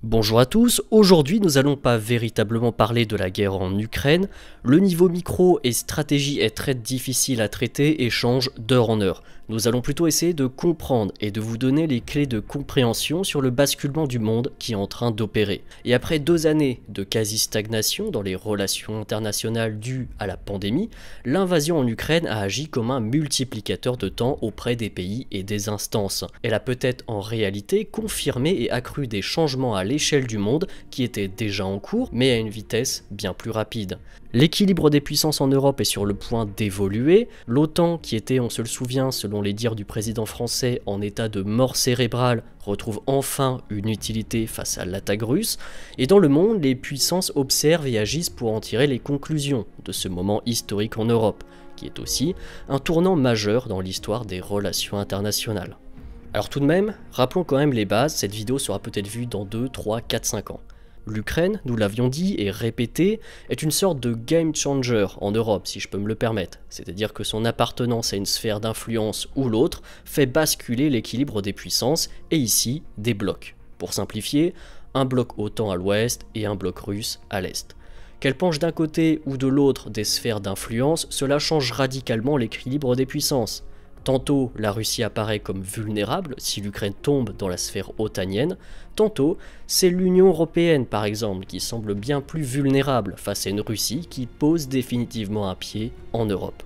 Bonjour à tous, aujourd'hui nous allons pas véritablement parler de la guerre en Ukraine, le niveau micro et stratégie est très difficile à traiter et change d'heure en heure. Nous allons plutôt essayer de comprendre et de vous donner les clés de compréhension sur le basculement du monde qui est en train d'opérer. Et après 2 années de quasi-stagnation dans les relations internationales dues à la pandémie, l'invasion en Ukraine a agi comme un multiplicateur de temps auprès des pays et des instances. Elle a peut-être en réalité confirmé et accru des changements à l'échelle du monde qui étaient déjà en cours, mais à une vitesse bien plus rapide. L'équilibre des puissances en Europe est sur le point d'évoluer. L'OTAN, qui était, on se le souvient, selon les dires du président français, en état de mort cérébrale, retrouve enfin une utilité face à l'attaque russe. Et dans le monde, les puissances observent et agissent pour en tirer les conclusions de ce moment historique en Europe, qui est aussi un tournant majeur dans l'histoire des relations internationales. Alors tout de même, rappelons quand même les bases, cette vidéo sera peut-être vue dans 2, 3, 4, 5 ans. L'Ukraine, nous l'avions dit et répété, est une sorte de game changer en Europe, si je peux me le permettre. C'est-à-dire que son appartenance à une sphère d'influence ou l'autre fait basculer l'équilibre des puissances, et ici, des blocs. Pour simplifier, un bloc OTAN à l'ouest et un bloc russe à l'est. Qu'elle penche d'un côté ou de l'autre des sphères d'influence, cela change radicalement l'équilibre des puissances. Tantôt, la Russie apparaît comme vulnérable si l'Ukraine tombe dans la sphère otanienne, tantôt, c'est l'Union européenne par exemple qui semble bien plus vulnérable face à une Russie qui pose définitivement un pied en Europe.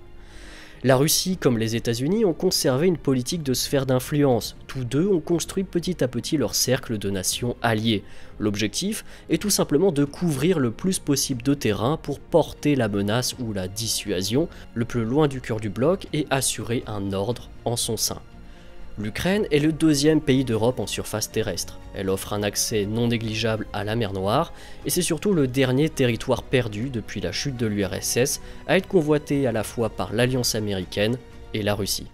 La Russie comme les États-Unis ont conservé une politique de sphère d'influence. Tous deux ont construit petit à petit leur cercle de nations alliées. L'objectif est tout simplement de couvrir le plus possible de terrain pour porter la menace ou la dissuasion le plus loin du cœur du bloc et assurer un ordre en son sein. L'Ukraine est le 2e pays d'Europe en surface terrestre. Elle offre un accès non négligeable à la mer Noire, et c'est surtout le dernier territoire perdu depuis la chute de l'URSS à être convoité à la fois par l'Alliance américaine et la Russie.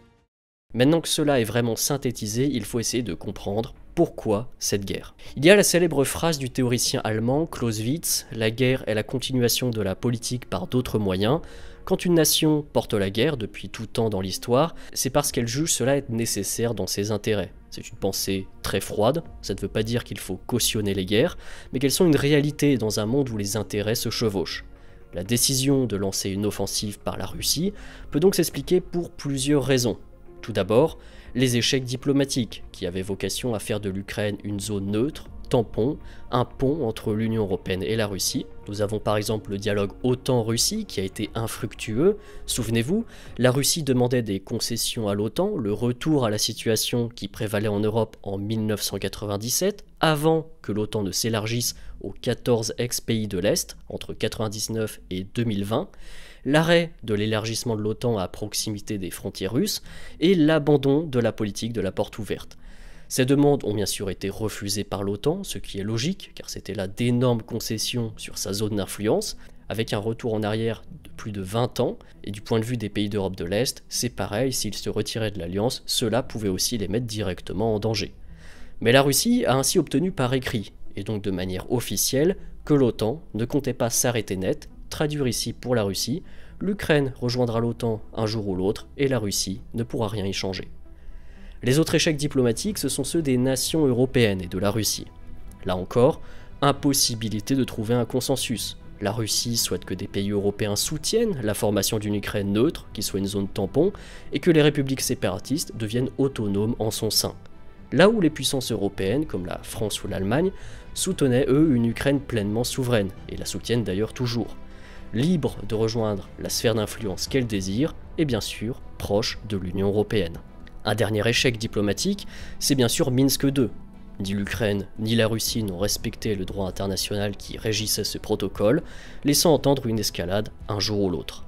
Maintenant que cela est vraiment synthétisé, il faut essayer de comprendre pourquoi cette guerre. Il y a la célèbre phrase du théoricien allemand Clausewitz, la guerre est la continuation de la politique par d'autres moyens. Quand une nation porte la guerre depuis tout temps dans l'histoire, c'est parce qu'elle juge cela être nécessaire dans ses intérêts. C'est une pensée très froide, ça ne veut pas dire qu'il faut cautionner les guerres, mais qu'elles sont une réalité dans un monde où les intérêts se chevauchent. La décision de lancer une offensive par la Russie peut donc s'expliquer pour plusieurs raisons. Tout d'abord, les échecs diplomatiques, qui avaient vocation à faire de l'Ukraine une zone neutre, tampon, un pont entre l'Union européenne et la Russie. Nous avons par exemple le dialogue OTAN-Russie qui a été infructueux. Souvenez-vous, la Russie demandait des concessions à l'OTAN, le retour à la situation qui prévalait en Europe en 1997, avant que l'OTAN ne s'élargisse aux 14 ex-pays de l'Est, entre 1999 et 2020, l'arrêt de l'élargissement de l'OTAN à proximité des frontières russes et l'abandon de la politique de la porte ouverte. Ces demandes ont bien sûr été refusées par l'OTAN, ce qui est logique, car c'était là d'énormes concessions sur sa zone d'influence, avec un retour en arrière de plus de 20 ans, et du point de vue des pays d'Europe de l'Est, c'est pareil, s'ils se retiraient de l'Alliance, cela pouvait aussi les mettre directement en danger. Mais la Russie a ainsi obtenu par écrit, et donc de manière officielle, que l'OTAN ne comptait pas s'arrêter net, traduire ici pour la Russie, l'Ukraine rejoindra l'OTAN un jour ou l'autre, et la Russie ne pourra rien y changer. Les autres échecs diplomatiques, ce sont ceux des nations européennes et de la Russie. Là encore, impossibilité de trouver un consensus. La Russie souhaite que des pays européens soutiennent la formation d'une Ukraine neutre, qui soit une zone tampon, et que les républiques séparatistes deviennent autonomes en son sein. Là où les puissances européennes, comme la France ou l'Allemagne, soutenaient eux une Ukraine pleinement souveraine, et la soutiennent d'ailleurs toujours. Libre de rejoindre la sphère d'influence qu'elle désire, et bien sûr proche de l'Union européenne. Un dernier échec diplomatique, c'est bien sûr Minsk II. Ni l'Ukraine ni la Russie n'ont respecté le droit international qui régissait ce protocole, laissant entendre une escalade un jour ou l'autre.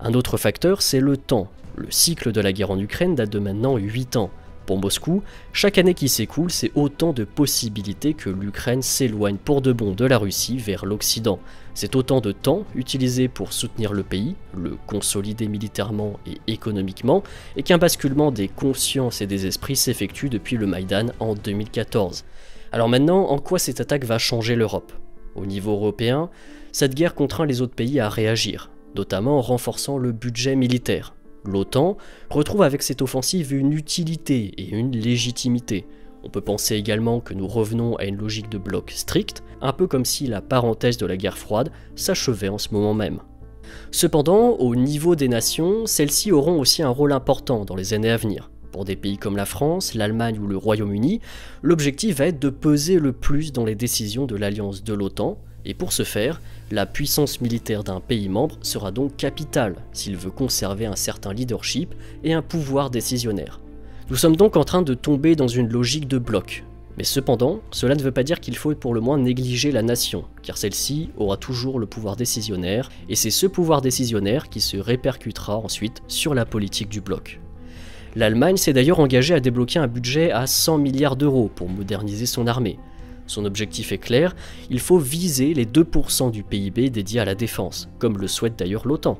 Un autre facteur, c'est le temps. Le cycle de la guerre en Ukraine date de maintenant 8 ans. Pour Moscou, chaque année qui s'écoule, c'est autant de possibilités que l'Ukraine s'éloigne pour de bon de la Russie vers l'Occident. C'est autant de temps utilisé pour soutenir le pays, le consolider militairement et économiquement, et qu'un basculement des consciences et des esprits s'effectue depuis le Maïdan en 2014. Alors maintenant, en quoi cette attaque va changer l'Europe? Au niveau européen, cette guerre contraint les autres pays à réagir, notamment en renforçant le budget militaire. L'OTAN retrouve avec cette offensive une utilité et une légitimité. On peut penser également que nous revenons à une logique de bloc strict, un peu comme si la parenthèse de la guerre froide s'achevait en ce moment même. Cependant, au niveau des nations, celles-ci auront aussi un rôle important dans les années à venir. Pour des pays comme la France, l'Allemagne ou le Royaume-Uni, l'objectif va être de peser le plus dans les décisions de l'alliance de l'OTAN, et pour ce faire, la puissance militaire d'un pays membre sera donc capitale s'il veut conserver un certain leadership et un pouvoir décisionnaire. Nous sommes donc en train de tomber dans une logique de bloc. Mais cependant, cela ne veut pas dire qu'il faut pour le moins négliger la nation, car celle-ci aura toujours le pouvoir décisionnaire, et c'est ce pouvoir décisionnaire qui se répercutera ensuite sur la politique du bloc. L'Allemagne s'est d'ailleurs engagée à débloquer un budget à 100 milliards d'euros pour moderniser son armée. Son objectif est clair, il faut viser les 2% du PIB dédié à la défense, comme le souhaite d'ailleurs l'OTAN.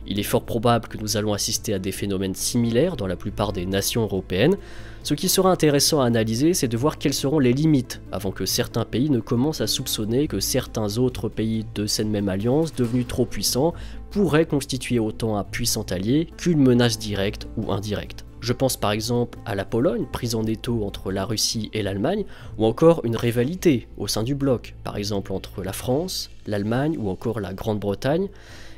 Il est fort probable que nous allons assister à des phénomènes similaires dans la plupart des nations européennes. Ce qui sera intéressant à analyser, c'est de voir quelles seront les limites, avant que certains pays ne commencent à soupçonner que certains autres pays de cette même alliance, devenus trop puissants, pourraient constituer autant un puissant allié qu'une menace directe ou indirecte. Je pense par exemple à la Pologne, prise en étau entre la Russie et l'Allemagne, ou encore une rivalité au sein du bloc, par exemple entre la France, l'Allemagne ou encore la Grande-Bretagne,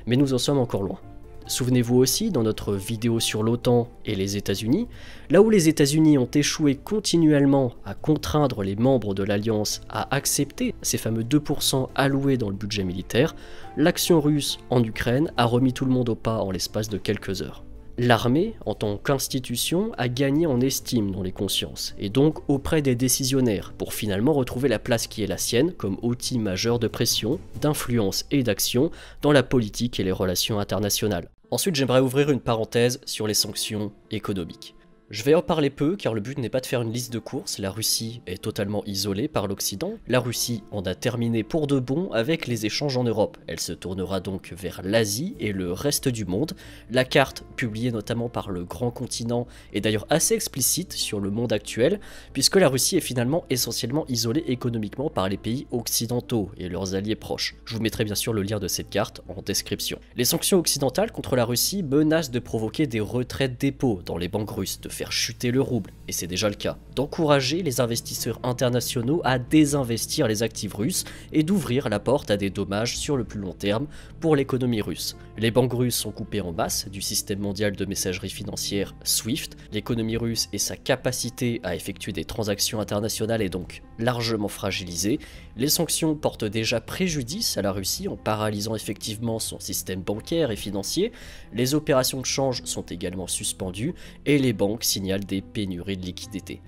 mais nous en sommes encore loin. Souvenez-vous aussi, dans notre vidéo sur l'OTAN et les États-Unis, là où les États-Unis ont échoué continuellement à contraindre les membres de l'Alliance à accepter ces fameux 2% alloués dans le budget militaire, l'action russe en Ukraine a remis tout le monde au pas en l'espace de quelques heures. L'armée, en tant qu'institution, a gagné en estime dans les consciences, et donc auprès des décisionnaires, pour finalement retrouver la place qui est la sienne comme outil majeur de pression, d'influence et d'action dans la politique et les relations internationales. Ensuite, j'aimerais ouvrir une parenthèse sur les sanctions économiques. Je vais en parler peu car le but n'est pas de faire une liste de courses, la Russie est totalement isolée par l'Occident, la Russie en a terminé pour de bon avec les échanges en Europe, elle se tournera donc vers l'Asie et le reste du monde. La carte publiée notamment par le Grand Continent est d'ailleurs assez explicite sur le monde actuel, puisque la Russie est finalement essentiellement isolée économiquement par les pays occidentaux et leurs alliés proches. Je vous mettrai bien sûr le lien de cette carte en description. Les sanctions occidentales contre la Russie menacent de provoquer des retraits de dépôts dans les banques russes, de faire chuter le rouble, et c'est déjà le cas, d'encourager les investisseurs internationaux à désinvestir les actifs russes et d'ouvrir la porte à des dommages sur le plus long terme pour l'économie russe. Les banques russes sont coupées en masse du système mondial de messagerie financière SWIFT, l'économie russe et sa capacité à effectuer des transactions internationales est donc largement fragilisée. Les sanctions portent déjà préjudice à la Russie en paralysant effectivement son système bancaire et financier, les opérations de change sont également suspendues et les banques signalent des pénuries de liquidités.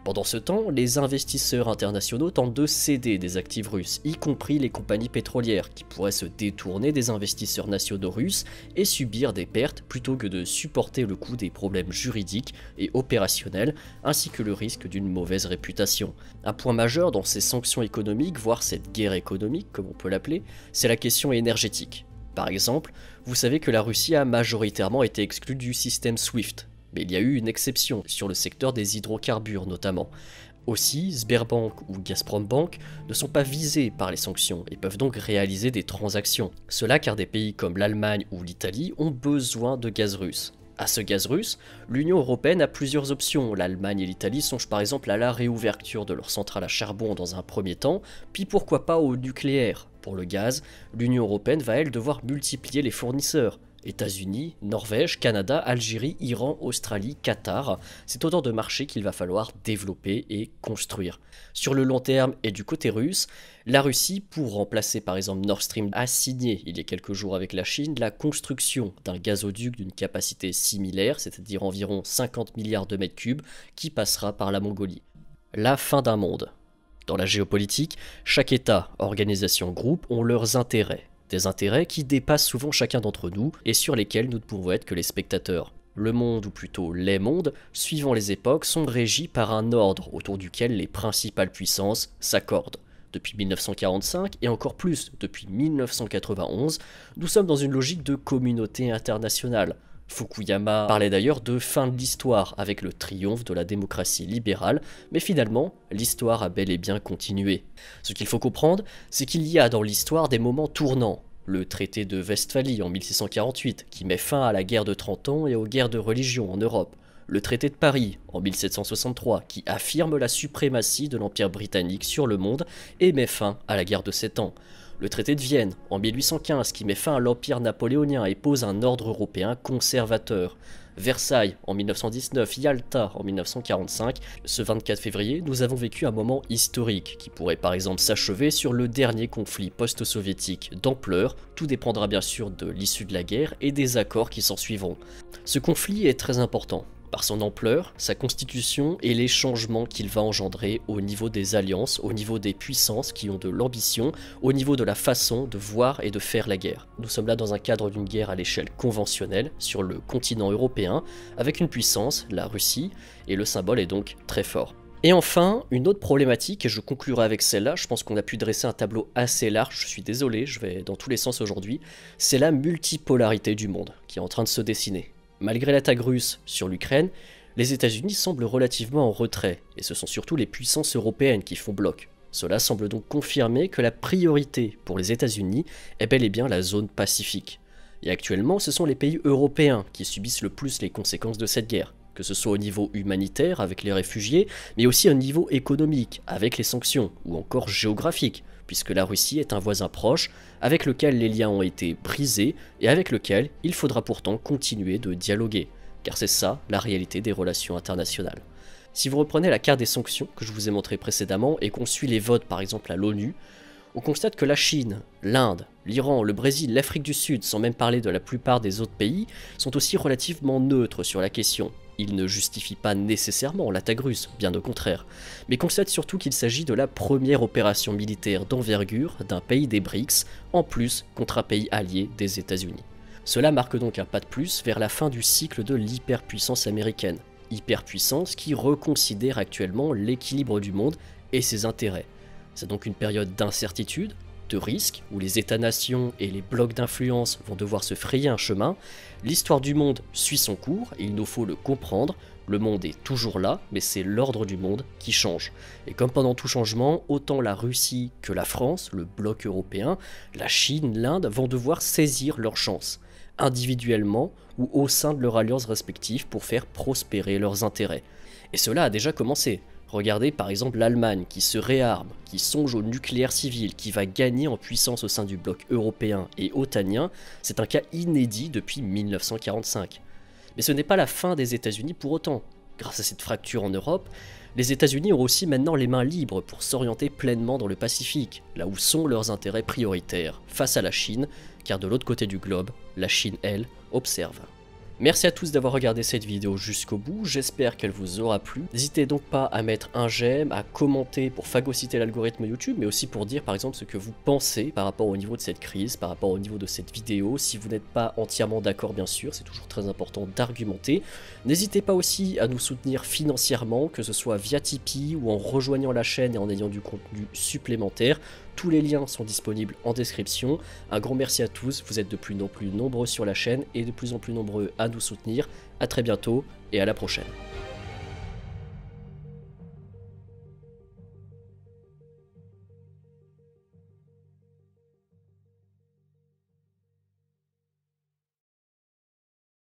Pendant ce temps, les investisseurs internationaux tentent de céder des actifs russes, y compris les compagnies pétrolières, qui pourraient se détourner des investisseurs nationaux russes et subir des pertes plutôt que de supporter le coût des problèmes juridiques et opérationnels, ainsi que le risque d'une mauvaise réputation. Un point majeur dans ces sanctions économiques, voire cette guerre économique comme on peut l'appeler, c'est la question énergétique. Par exemple, vous savez que la Russie a majoritairement été exclue du système SWIFT. Mais il y a eu une exception sur le secteur des hydrocarbures notamment. Aussi, Sberbank ou Gazprombank ne sont pas visés par les sanctions et peuvent donc réaliser des transactions. Cela car des pays comme l'Allemagne ou l'Italie ont besoin de gaz russe. À ce gaz russe, l'Union européenne a plusieurs options. L'Allemagne et l'Italie songent par exemple à la réouverture de leurs centrales à charbon dans un premier temps, puis pourquoi pas au nucléaire. Pour le gaz, l'Union européenne va elle devoir multiplier les fournisseurs. États-Unis, Norvège, Canada, Algérie, Iran, Australie, Qatar, c'est autant de marchés qu'il va falloir développer et construire. Sur le long terme et du côté russe, la Russie, pour remplacer par exemple Nord Stream, a signé il y a quelques jours avec la Chine la construction d'un gazoduc d'une capacité similaire, c'est-à-dire environ 50 milliards de mètres cubes, qui passera par la Mongolie. La fin d'un monde. Dans la géopolitique, chaque État, organisation, groupe ont leurs intérêts. Des intérêts qui dépassent souvent chacun d'entre nous et sur lesquels nous ne pouvons être que les spectateurs. Le monde, ou plutôt les mondes, suivant les époques, sont régis par un ordre autour duquel les principales puissances s'accordent. Depuis 1945 et encore plus depuis 1991, nous sommes dans une logique de communauté internationale. Fukuyama parlait d'ailleurs de fin de l'histoire avec le triomphe de la démocratie libérale, mais finalement, l'histoire a bel et bien continué. Ce qu'il faut comprendre, c'est qu'il y a dans l'histoire des moments tournants. Le traité de Westphalie en 1648, qui met fin à la guerre de 30 ans et aux guerres de religion en Europe. Le traité de Paris, en 1763, qui affirme la suprématie de l'Empire britannique sur le monde et met fin à la guerre de 7 ans. Le traité de Vienne, en 1815, qui met fin à l'Empire napoléonien et pose un ordre européen conservateur. Versailles en 1919, Yalta en 1945. Ce 24 février, nous avons vécu un moment historique qui pourrait par exemple s'achever sur le dernier conflit post-soviétique d'ampleur. Tout dépendra bien sûr de l'issue de la guerre et des accords qui s'en suivront. Ce conflit est très important par son ampleur, sa constitution et les changements qu'il va engendrer au niveau des alliances, au niveau des puissances qui ont de l'ambition, au niveau de la façon de voir et de faire la guerre. Nous sommes là dans un cadre d'une guerre à l'échelle conventionnelle sur le continent européen, avec une puissance, la Russie, et le symbole est donc très fort. Et enfin, une autre problématique, et je conclurai avec celle-là, je pense qu'on a pu dresser un tableau assez large, je suis désolé, je vais dans tous les sens aujourd'hui, c'est la multipolarité du monde qui est en train de se dessiner. Malgré l'attaque russe sur l'Ukraine, les États-Unis semblent relativement en retrait, et ce sont surtout les puissances européennes qui font bloc. Cela semble donc confirmer que la priorité pour les États-Unis est bel et bien la zone pacifique. Et actuellement, ce sont les pays européens qui subissent le plus les conséquences de cette guerre, que ce soit au niveau humanitaire avec les réfugiés, mais aussi au niveau économique avec les sanctions, ou encore géographique, puisque la Russie est un voisin proche avec lequel les liens ont été brisés et avec lequel il faudra pourtant continuer de dialoguer, car c'est ça la réalité des relations internationales. Si vous reprenez la carte des sanctions que je vous ai montré précédemment et qu'on suit les votes par exemple à l'ONU, on constate que la Chine, l'Inde, l'Iran, le Brésil, l'Afrique du Sud, sans même parler de la plupart des autres pays, sont aussi relativement neutres sur la question. Ils ne justifient pas nécessairement l'attaque russe, bien au contraire, mais constatent surtout qu'il s'agit de la première opération militaire d'envergure d'un pays des BRICS, en plus contre un pays allié des États-Unis. Cela marque donc un pas de plus vers la fin du cycle de l'hyperpuissance américaine, hyperpuissance qui reconsidère actuellement l'équilibre du monde et ses intérêts. C'est donc une période d'incertitude, de risque, où les États-nations et les blocs d'influence vont devoir se frayer un chemin. L'histoire du monde suit son cours et il nous faut le comprendre. Le monde est toujours là, mais c'est l'ordre du monde qui change. Et comme pendant tout changement, autant la Russie que la France, le bloc européen, la Chine, l'Inde vont devoir saisir leur chance, individuellement ou au sein de leurs alliances respectives pour faire prospérer leurs intérêts. Et cela a déjà commencé. Regardez par exemple l'Allemagne qui se réarme, qui songe au nucléaire civil, qui va gagner en puissance au sein du bloc européen et otanien. C'est un cas inédit depuis 1945. Mais ce n'est pas la fin des États-Unis pour autant. Grâce à cette fracture en Europe, les États-Unis ont aussi maintenant les mains libres pour s'orienter pleinement dans le Pacifique, là où sont leurs intérêts prioritaires, face à la Chine, car de l'autre côté du globe, la Chine, elle, observe. Merci à tous d'avoir regardé cette vidéo jusqu'au bout, j'espère qu'elle vous aura plu. N'hésitez donc pas à mettre un j'aime, à commenter pour phagocyter l'algorithme YouTube, mais aussi pour dire par exemple ce que vous pensez par rapport au niveau de cette crise, par rapport au niveau de cette vidéo. Si vous n'êtes pas entièrement d'accord bien sûr, c'est toujours très important d'argumenter. N'hésitez pas aussi à nous soutenir financièrement, que ce soit via Tipeee ou en rejoignant la chaîne et en ayant du contenu supplémentaire. Tous les liens sont disponibles en description. Un grand merci à tous, vous êtes de plus en plus nombreux sur la chaîne et de plus en plus nombreux à nous soutenir. A très bientôt et à la prochaine.